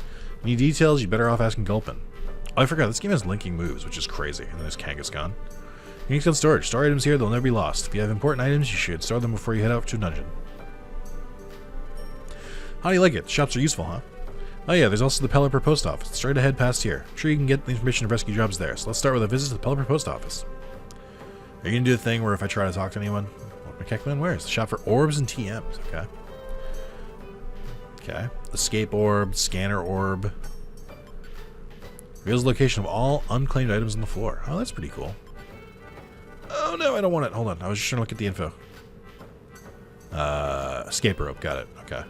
Need details, you're better off asking Gulpin. Oh, I forgot, this game has linking moves, which is crazy. And then there's Kangaskhan. Kangaskhan storage. Store items here, they'll never be lost. If you have important items, you should store them before you head out to a dungeon. How do you like it? Shops are useful, huh? Oh yeah, there's also the Pelipper Post Office. Straight ahead past here. I'm sure you can get the information of rescue jobs there. So let's start with a visit to the Pelipper Post Office. Are you going to do a thing where if I try to talk to anyone... Kecleon, where's the shop for orbs and TMs? Okay. Okay. Escape orb, scanner orb. Reveals the location of all unclaimed items on the floor. Oh, that's pretty cool. Oh no, I don't want it. Hold on. I was just trying to look at the info. Escape rope. Got it. Okay.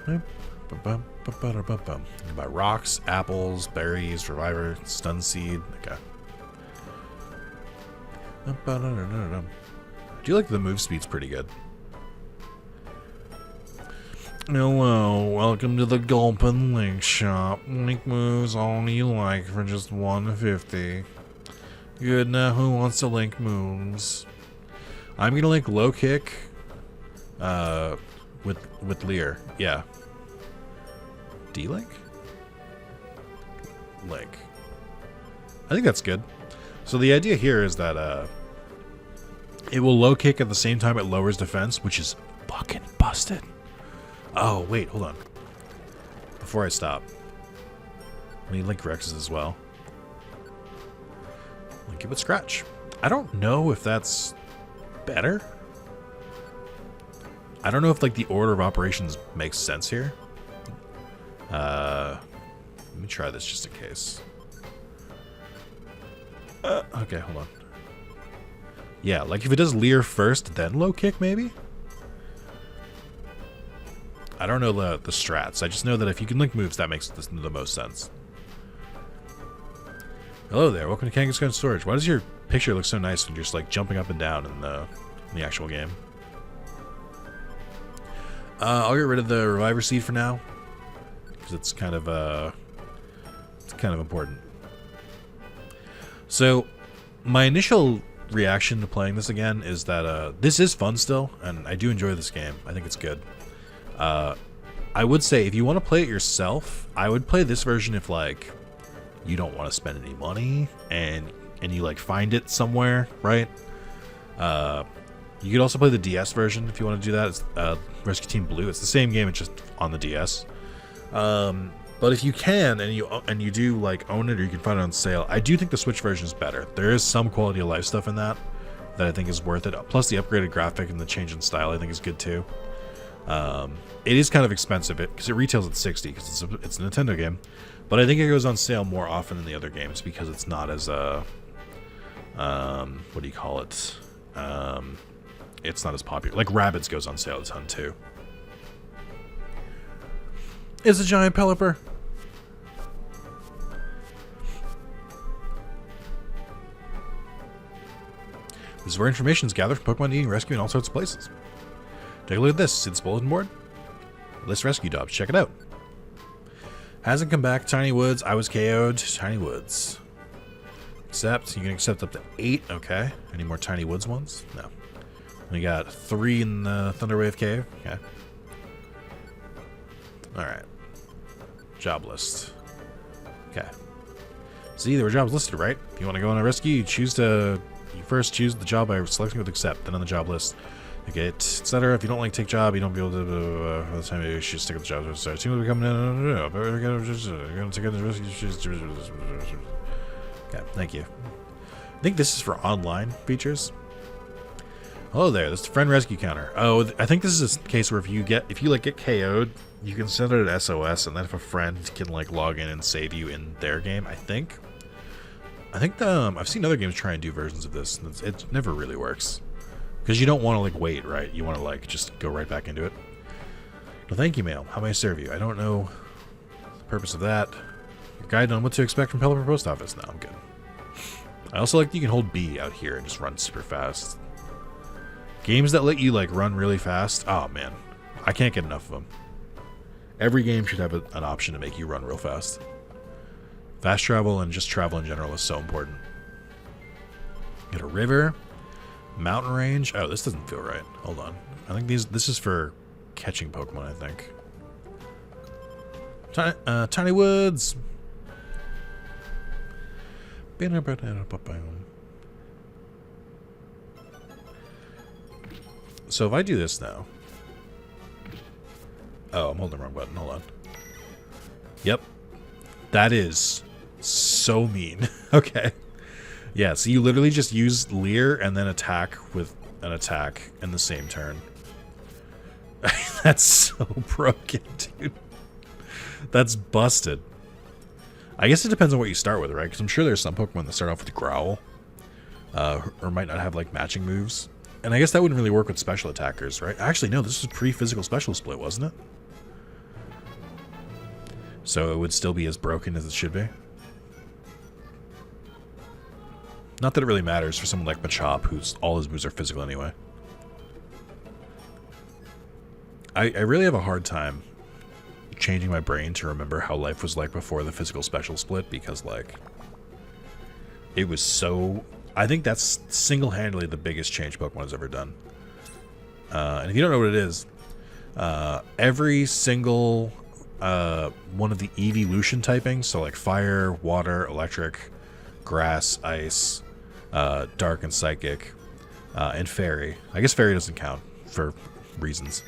You can buy rocks, apples, berries, reviver, stun seed. Okay. I do like the move speed's pretty good. Hello, welcome to the Gulpin Link Shop. Link moves all you like for just $1.50. Good, now who wants to link moves? I'm gonna link low kick with Lear. Yeah. D-Link? Link. I think that's good. So the idea here is that it will low kick at the same time it lowers defense, which is fucking busted. Oh, wait, hold on. Before I stop. Let me link Rex's as well. Link it with Scratch. I don't know if that's better. I don't know if like the order of operations makes sense here. Let me try this just in case. Okay, hold on. Yeah, like if it does Lear first, then low kick, maybe? I don't know the strats. I just know that if you can link moves, that makes the most sense. Hello there. Welcome to Kangaskhan Storage. Why does your picture look so nice when you're just like jumping up and down in the actual game? I'll get rid of the Reviver Seed for now, because it's kind of important. So, my initial reaction to playing this again is that this is fun still, and I do enjoy this game. I think it's good. I would say if you want to play it yourself, I would play this version if like you don't want to spend any money and you like find it somewhere, right? You could also play the DS version if you want to do that. It's Rescue Team Blue. It's the same game, it's just on the DS. But if you can and you do like own it or you can find it on sale, I do think the Switch version is better. There is some quality of life stuff in that I think is worth it. Plus the upgraded graphic and the change in style I think is good too. It is kind of expensive because it retails at $60 because it's a Nintendo game, but I think it goes on sale more often than the other games because it's not as what do you call it? It's not as popular. Like Rabbids goes on sale a ton too. Is a giant Pelipper. This is where information is gathered from Pokemon needing rescue in all sorts of places. Take a look at this. See this bulletin board? List rescue jobs. Check it out. Hasn't come back. Tiny Woods. I was KO'd. Tiny Woods. Accept. You can accept up to 8. Okay. Any more Tiny Woods ones? No. We got 3 in the Thunderwave Cave. Okay. Alright. Job list. Okay. See, there were jobs listed, right? If you want to go on a rescue, you first choose the job by selecting with accept, then on the job list. Okay, etc. If you don't like take job, you don't be able to. By the time you should stick with the job. So team will be coming in. We're gonna take the rescue. Okay, thank you. I think this is for online features. Hello there. This is the friend rescue counter. Oh, I think this is a case where if you get KO'd, you can send it an SOS, and then if a friend can like log in and save you in their game, I think I've seen other games try and do versions of this, and it never really works. Because you don't want to, like, wait, right? You want to, like, just go right back into it. Well, thank you, mail. How may I serve you? I don't know the purpose of that. Your guide on what to expect from Pelipper Post Office. No, I'm good. I also like that you can hold B out here and just run super fast. Games that let you, like, run really fast. Oh, man. I can't get enough of them. Every game should have an option to make you run real fast. Fast travel and just travel in general is so important. Get a river. Mountain range. Oh, this doesn't feel right. Hold on. I think this is for catching Pokemon, I think. Tiny woods. So if I do this now. Oh, I'm holding the wrong button. Hold on. Yep. That is so mean. Okay. Yeah, so you literally just use Leer and then attack with an attack in the same turn. That's so broken, dude. That's busted. I guess it depends on what you start with, right? Because I'm sure there's some Pokemon that start off with Growl. Or might not have, like, matching moves. And I guess that wouldn't really work with special attackers, right? Actually, no, this was pre-physical special split, wasn't it? So it would still be as broken as it should be. Not that it really matters for someone like Machop, whose all his moves are physical anyway. I really have a hard time changing my brain to remember how life was like before the physical special split, because, like, it was so... I think that's single-handedly the biggest change Pokemon has ever done. And if you don't know what it is, every single one of the evolution typings, so like fire, water, electric, grass, ice, dark and psychic, and fairy. I guess fairy doesn't count for reasons.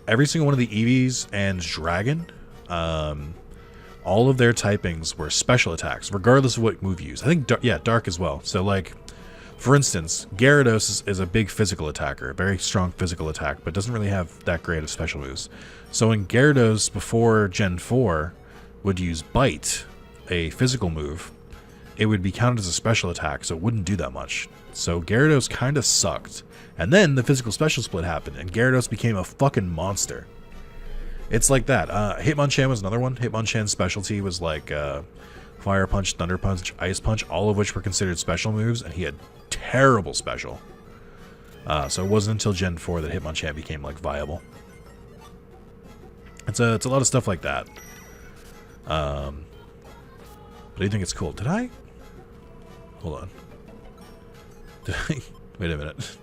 Every single one of the Eevees and dragon, all of their typings were special attacks, regardless of what move you use. I think, dark as well. So, like, for instance, Gyarados is a big physical attacker, a very strong physical attack, but doesn't really have that great of special moves. So when Gyarados, before Gen 4, would use Bite, a physical move, it would be counted as a special attack, so it wouldn't do that much. So Gyarados kind of sucked. And then the physical special split happened, and Gyarados became a fucking monster. It's like that. Hitmonchan was another one. Hitmonchan's specialty was like Fire Punch, Thunder Punch, Ice Punch, all of which were considered special moves, and he had terrible special. So it wasn't until Gen 4 that Hitmonchan became, like, viable. It's a lot of stuff like that. But I think it's cool. Did I? Hold on. Did I? Wait a minute.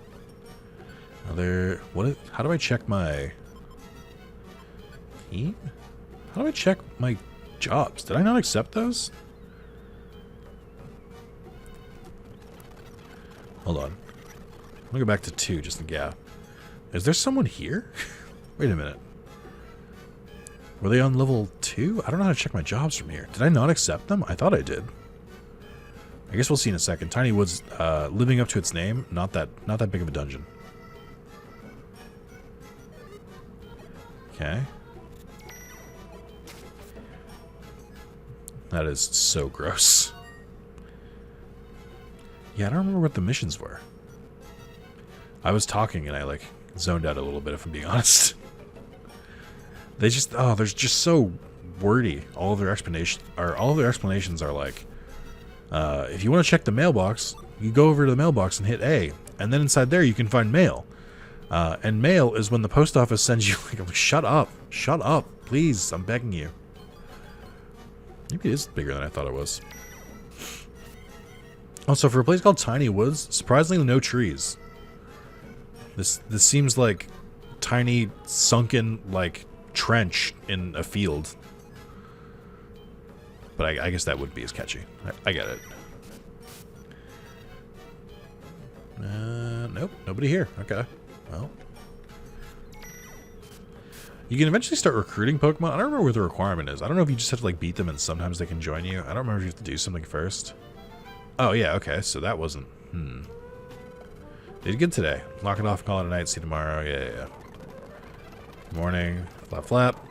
How do I check my team? How do I check my jobs? Did I not accept those? Hold on. I'm gonna go back to 2 just in gap. Is there someone here? Wait a minute. Were they on level 2? I don't know how to check my jobs from here. Did I not accept them? I thought I did. I guess we'll see in a second. Tiny Woods, living up to its name, not that big of a dungeon. Okay. That is so gross. Yeah, I don't remember what the missions were. I was talking and I, like, zoned out a little bit, if I'm being honest. They just, they're just so wordy. All of their explanations are like, if you want to check the mailbox, you go over to the mailbox and hit A, and then inside there you can find mail. And mail is when the post office sends you, like, shut up, please, I'm begging you. Maybe it is bigger than I thought it was. Also, for a place called Tiny Woods, surprisingly no trees. This seems like tiny, sunken, like, trench in a field. But I guess that would be as catchy. I get it. Nope, nobody here. Okay, well. You can eventually start recruiting Pokemon. I don't remember what the requirement is. I don't know if you just have to, like, beat them and sometimes they can join you. I don't remember if you have to do something first. Oh, yeah, okay, so that wasn't... Did good today. Knock it off, call it a night, see you tomorrow. Yeah. Good morning. Flap, flap.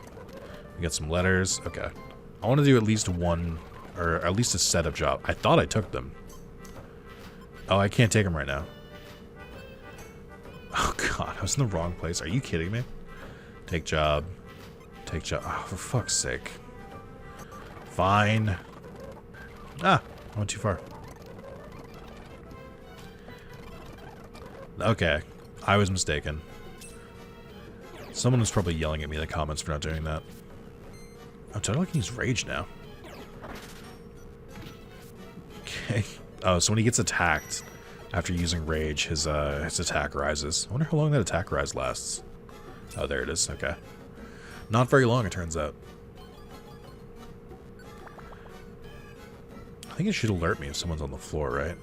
We got some letters. Okay. I want to do at least one, or at least a set of jobs. I thought I took them. Oh, I can't take them right now. god, I was in the wrong place. Are you kidding me? Take job. Take job. Oh, for fuck's sake. Fine. Ah, I went too far. Okay, I was mistaken. Someone was probably yelling at me in the comments for not doing that. Oh, totally can use rage now. Okay. Oh, so when he gets attacked after using rage, his attack rises. I wonder how long that attack rise lasts. Oh, there it is. Okay. Not very long, it turns out. I think it should alert me if someone's on the floor, right?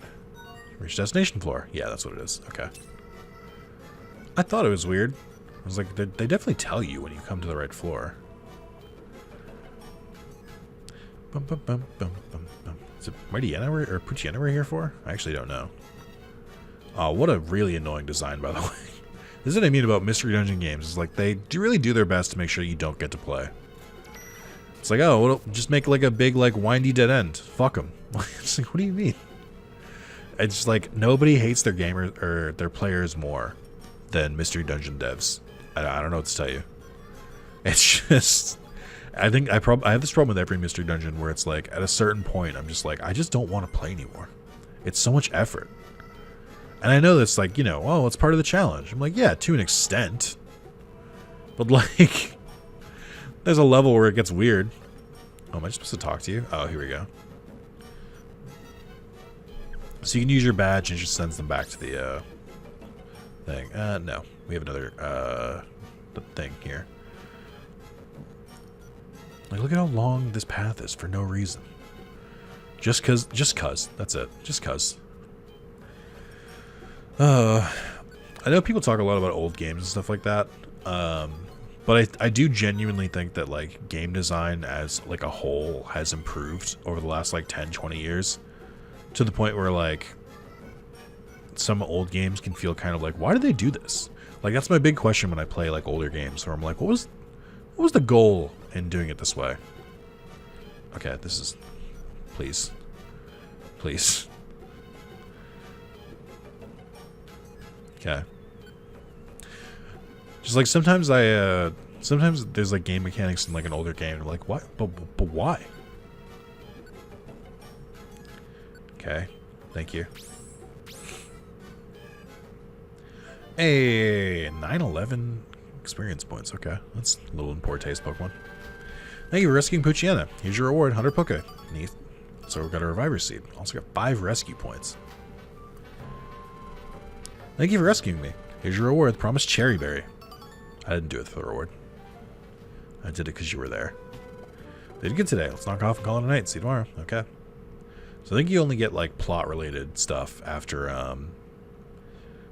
Reach destination floor. Yeah, that's what it is. Okay. I thought it was weird. I was like, they definitely tell you when you come to the right floor. Bum, bum, bum, bum, bum, bum. Is it Mariana or Pucciana we're here for? I actually don't know. Oh, what a really annoying design, by the way. This is what I mean about Mystery Dungeon games. It's like they really do their best to make sure you don't get to play. It's like, oh, well, just make like a big, like, windy dead end. Fuck them. It's like, what do you mean? It's just like nobody hates their gamers or their players more than Mystery Dungeon devs. I don't know what to tell you. It's just, I think I have this problem with every Mystery Dungeon where it's like at a certain point I'm just like I just don't want to play anymore. It's so much effort. And I know that's like, you know, oh, it's part of the challenge. I'm like, yeah, to an extent. But like there's a level where it gets weird. Oh, am I supposed to talk to you? Oh, here we go. So you can use your badge and it just sends them back to the thing. No. We have another thing here. Like, look at how long this path is for no reason. Just cuz. That's it. Just cuz. I know people talk a lot about old games and stuff like that. But I do genuinely think that, like, game design as, like, a whole has improved over the last, like, 10, 20 years. To the point where, like, some old games can feel kind of like, why do they do this? Like, that's my big question when I play, like, older games, where I'm like, what was the goal in doing it this way? Okay, this is... Please. Please. Okay. Just, like, sometimes sometimes there's, like, game mechanics in, like, an older game, and I'm like, what? But why? Okay. Thank you. Hey, 911 experience points. Okay, that's a little in poor taste, Pokemon. Thank you for rescuing Pucciana. Here's your reward, 100 Poke. Neat. So we've got a Reviver Seed. Also got 5 rescue points. Thank you for rescuing me. Here's your reward, Promised Cherry Berry. I didn't do it for the reward. I did it because you were there. Did good today. Let's knock off and call it a night. See you tomorrow. Okay. So I think you only get, like, plot-related stuff after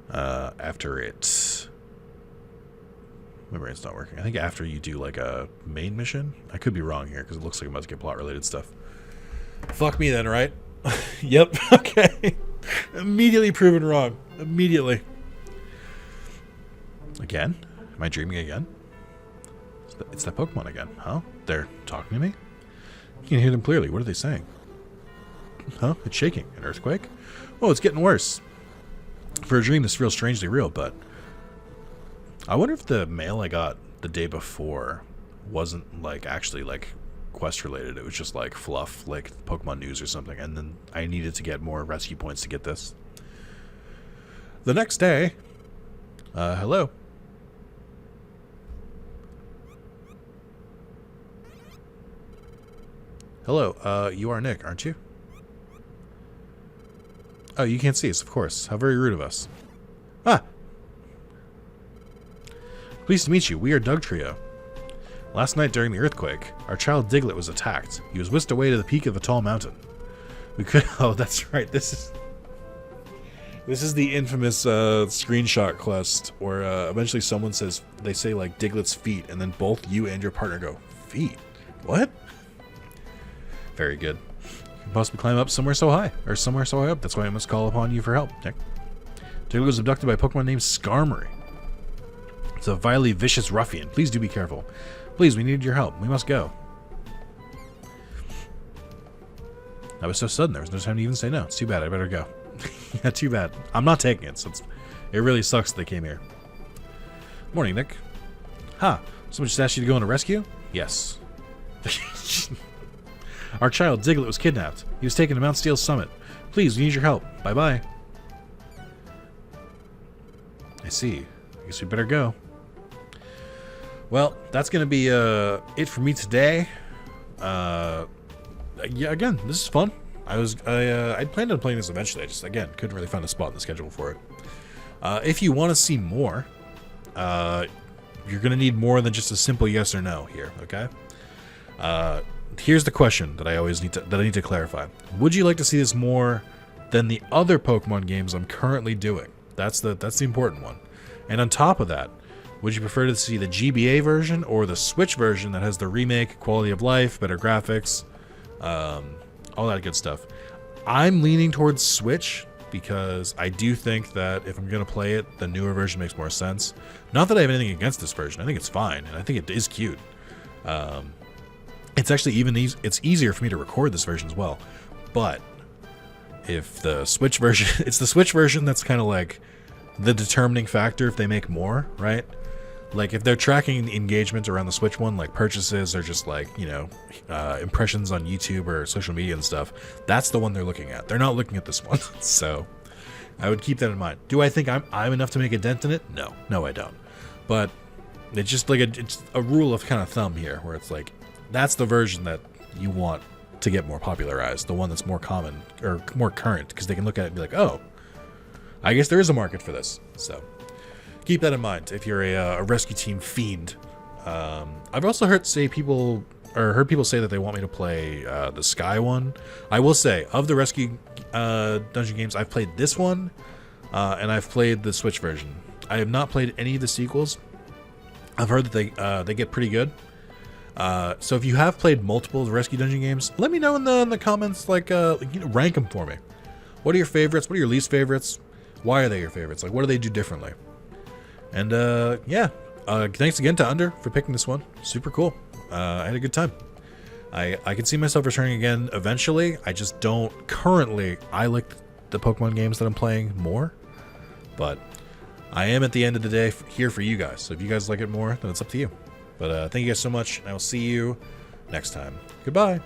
it... My brain's not working. I think after you do, like, a main mission. I could be wrong here, because it looks like I'm about to get plot-related stuff. Fuck me then, right? Yep, okay. Immediately proven wrong. Immediately. Again? Am I dreaming again? It's that Pokemon again, huh? They're talking to me? You can hear them clearly. What are they saying? Huh? It's shaking. An earthquake? Oh, it's getting worse. For a dream, this feels strangely real, but... I wonder if the mail I got the day before wasn't, like, actually, like, quest-related. It was just, like, fluff, like Pokemon news or something, and then I needed to get more rescue points to get this. The next day... hello. Hello, you are Nick, aren't you? Oh, you can't see us, of course. How very rude of us. Ah! Pleased to meet you. We are Doug Trio. Last night during the earthquake, our child Diglett was attacked. He was whisked away to the peak of a tall mountain. We could... Oh, that's right. This is the infamous screenshot quest where eventually someone says... They say, like, Diglett's feet, and then both you and your partner go, feet? What? Very good. You can possibly climb up somewhere so high, or somewhere so high up. That's why I must call upon you for help, Nick. Diglett was abducted by a Pokemon named Skarmory. It's a vilely vicious ruffian. Please do be careful. Please, we need your help. We must go. That was so sudden. There was no time to even say no. It's too bad. I better go. Yeah, too bad. I'm not taking it, so it really sucks that they came here. Morning, Nick. Ha! Someone just asked you to go on a rescue? Yes. Our child, Diglett, was kidnapped. He was taken to Mount Steel's summit. Please, we need your help. Bye-bye. I see. I guess we better go. Well, that's going to be it for me today. Yeah, again, this is fun. I planned on playing this eventually. I just, again, couldn't really find a spot in the schedule for it. If you want to see more, you're going to need more than just a simple yes or no here, okay? Here's the question that I need to clarify. Would you like to see this more than the other Pokemon games I'm currently doing? That's the important one. And on top of that, would you prefer to see the GBA version or the Switch version that has the remake, quality of life, better graphics, all that good stuff? I'm leaning towards Switch because I do think that if I'm going to play it, the newer version makes more sense. Not that I have anything against this version. I think it's fine, and I think it is cute. It's actually it's easier for me to record this version as well. But if the Switch version, it's the Switch version that's kind of like the determining factor if they make more, right? Like if they're tracking engagement around the Switch one, like purchases or just like, you know, impressions on YouTube or social media and stuff, that's the one they're looking at. They're not looking at this one. So I would keep that in mind. Do I think I'm enough to make a dent in it? No, I don't. But it's just like it's a rule of kind of thumb here where it's like, that's the version that you want to get more popularized, the one that's more common or more current, because they can look at it and be like, oh, I guess there is a market for this. So keep that in mind if you're a rescue team fiend. I've also heard people say that they want me to play the Sky one. I will say, of the rescue dungeon games, I've played this one, and I've played the Switch version. I have not played any of the sequels. I've heard that they get pretty good. So if you have played multiple of the rescue dungeon games, let me know in the comments. Like, rank them for me. What are your favorites? What are your least favorites? Why are they your favorites? Like, what do they do differently? And yeah, thanks again to Under for picking this one. Super cool. I had a good time. I can see myself returning again eventually. I just don't currently. I like the Pokemon games that I'm playing more, but I am at the end of the day here for you guys. So if you guys like it more, then it's up to you. But thank you guys so much, and I will see you next time. Goodbye.